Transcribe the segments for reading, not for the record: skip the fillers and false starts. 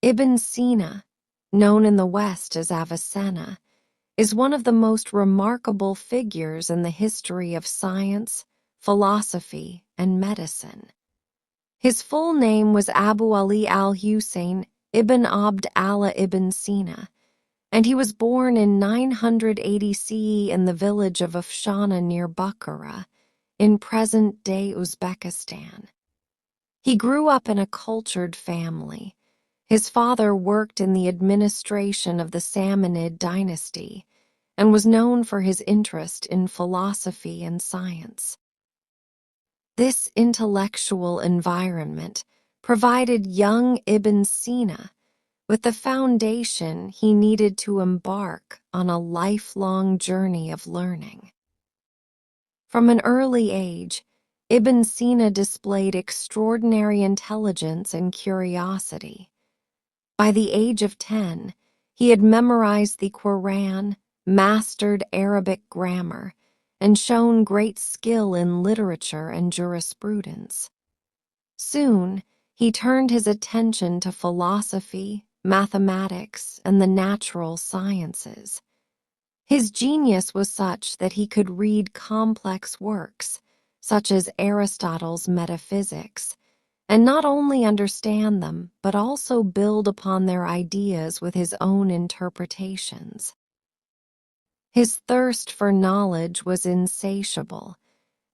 Ibn Sina, known in the West as Avicenna, is one of the most remarkable figures in the history of science, philosophy, and medicine. His full name was Abu Ali al-Hussein ibn Abd Allah ibn Sina, and he was born in 980 CE in the village of Afshana near Bukhara, in present-day Uzbekistan. He grew up in a cultured family. His father worked in the administration of the Samanid dynasty and was known for his interest in philosophy and science. This intellectual environment provided young Ibn Sina with the foundation he needed to embark on a lifelong journey of learning. From an early age, Ibn Sina displayed extraordinary intelligence and curiosity. By the age of 10, he had memorized the Quran, mastered Arabic grammar, and shown great skill in literature and jurisprudence. Soon, he turned his attention to philosophy, mathematics, and the natural sciences. His genius was such that he could read complex works, such as Aristotle's Metaphysics, and not only understand them, but also build upon their ideas with his own interpretations. His thirst for knowledge was insatiable,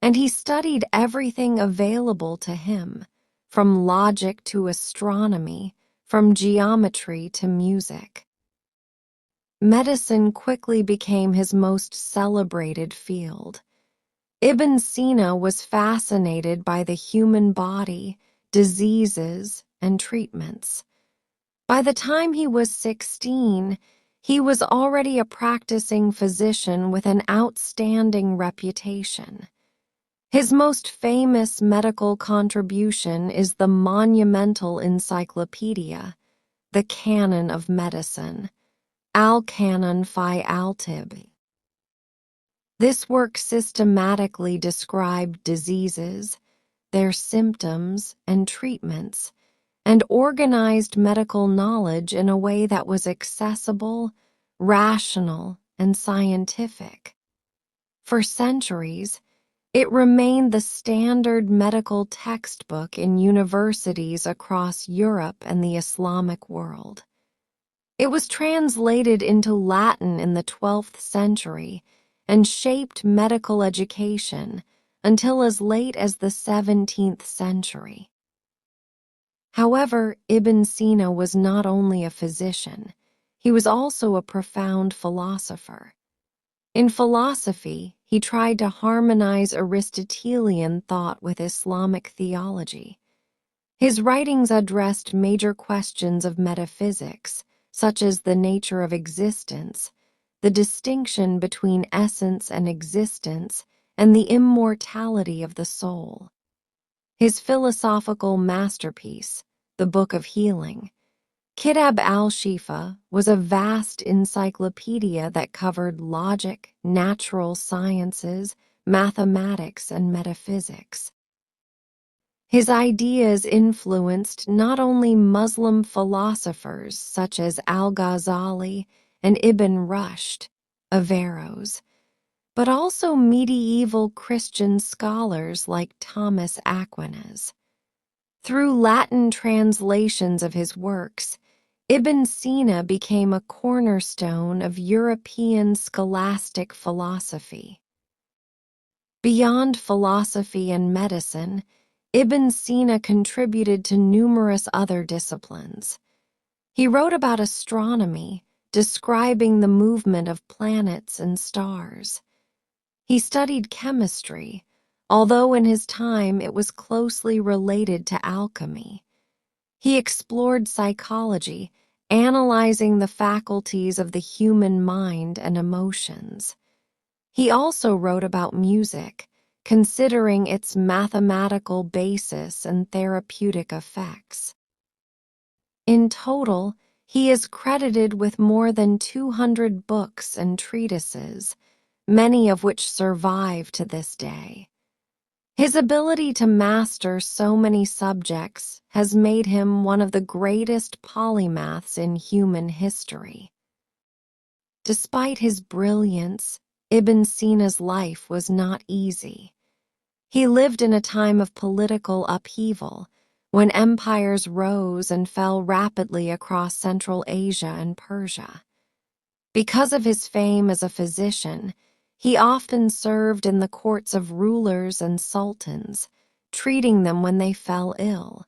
and he studied everything available to him, from logic to astronomy, from geometry to music. Medicine quickly became his most celebrated field. Ibn Sina was fascinated by the human body, diseases, and treatments. By the time he was 16, he was already a practicing physician with an outstanding reputation. His most famous medical contribution is the monumental encyclopedia, the Canon of Medicine, Al-Canon fi al-Tib. This work systematically described diseases, their symptoms and treatments, and organized medical knowledge in a way that was accessible, rational, and scientific. For centuries, it remained the standard medical textbook in universities across Europe and the Islamic world. It was translated into Latin in the 12th century and shaped medical education until as late as the 17th century. However, Ibn Sina was not only a physician, he was also a profound philosopher. In philosophy, he tried to harmonize Aristotelian thought with Islamic theology. His writings addressed major questions of metaphysics, such as the nature of existence, the distinction between essence and existence, and the immortality of the soul. His philosophical masterpiece, the Book of Healing, Kitab al-Shifa, was a vast encyclopedia that covered logic, natural sciences, mathematics, and metaphysics. His ideas influenced not only Muslim philosophers such as Al-Ghazali and Ibn Rushd, Averroes, but also medieval Christian scholars like Thomas Aquinas. Through Latin translations of his works, Ibn Sina became a cornerstone of European scholastic philosophy. Beyond philosophy and medicine, Ibn Sina contributed to numerous other disciplines. He wrote about astronomy, describing the movement of planets and stars. He studied chemistry, although in his time it was closely related to alchemy. He explored psychology, analyzing the faculties of the human mind and emotions. He also wrote about music, considering its mathematical basis and therapeutic effects. In total, he is credited with more than 200 books and treatises, many of which survive to this day. His ability to master so many subjects has made him one of the greatest polymaths in human history. Despite his brilliance, Ibn Sina's life was not easy. He lived in a time of political upheaval, when empires rose and fell rapidly across Central Asia and Persia. Because of his fame as a physician, he often served in the courts of rulers and sultans, treating them when they fell ill.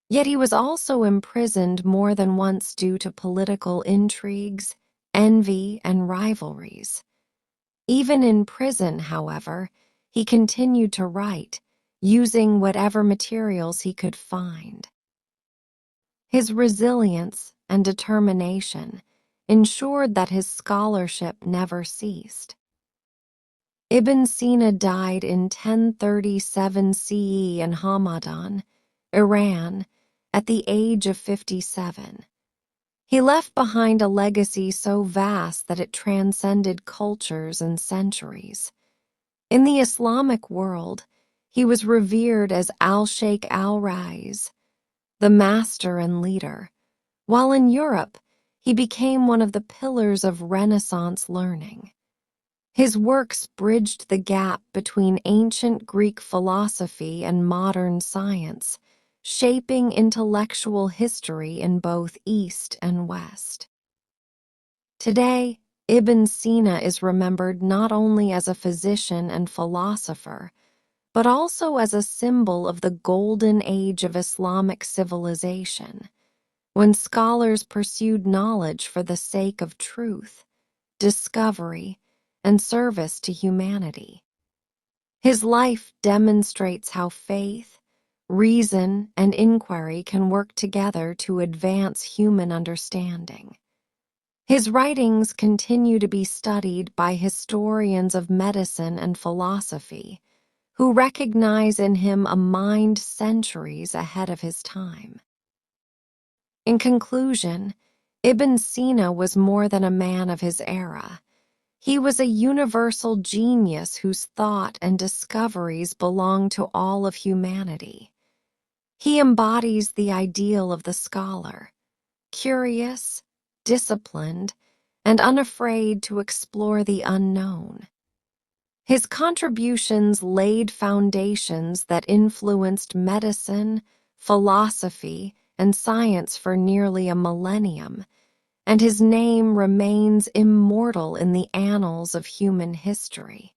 Yet he was also imprisoned more than once due to political intrigues, envy, and rivalries. Even in prison, however, he continued to write, using whatever materials he could find. His resilience and determination ensured that his scholarship never ceased. Ibn Sina died in 1037 CE in Hamadan, Iran, at the age of 57. He left behind a legacy so vast that it transcended cultures and centuries. In the Islamic world, he was revered as al-Sheikh al-Rais, the master and leader, while in Europe, he became one of the pillars of Renaissance learning. His works bridged the gap between ancient Greek philosophy and modern science, shaping intellectual history in both East and West. Today, Ibn Sina is remembered not only as a physician and philosopher, but also as a symbol of the golden age of Islamic civilization, when scholars pursued knowledge for the sake of truth, discovery, and service to humanity. His life demonstrates how faith, reason, and inquiry can work together to advance human understanding. His writings continue to be studied by historians of medicine and philosophy, who recognize in him a mind centuries ahead of his time. In conclusion, Ibn Sina was more than a man of his era. He was a universal genius whose thought and discoveries belong to all of humanity. He embodies the ideal of the scholar, curious, disciplined, and unafraid to explore the unknown. His contributions laid foundations that influenced medicine, philosophy, and science for nearly a millennium, and his name remains immortal in the annals of human history.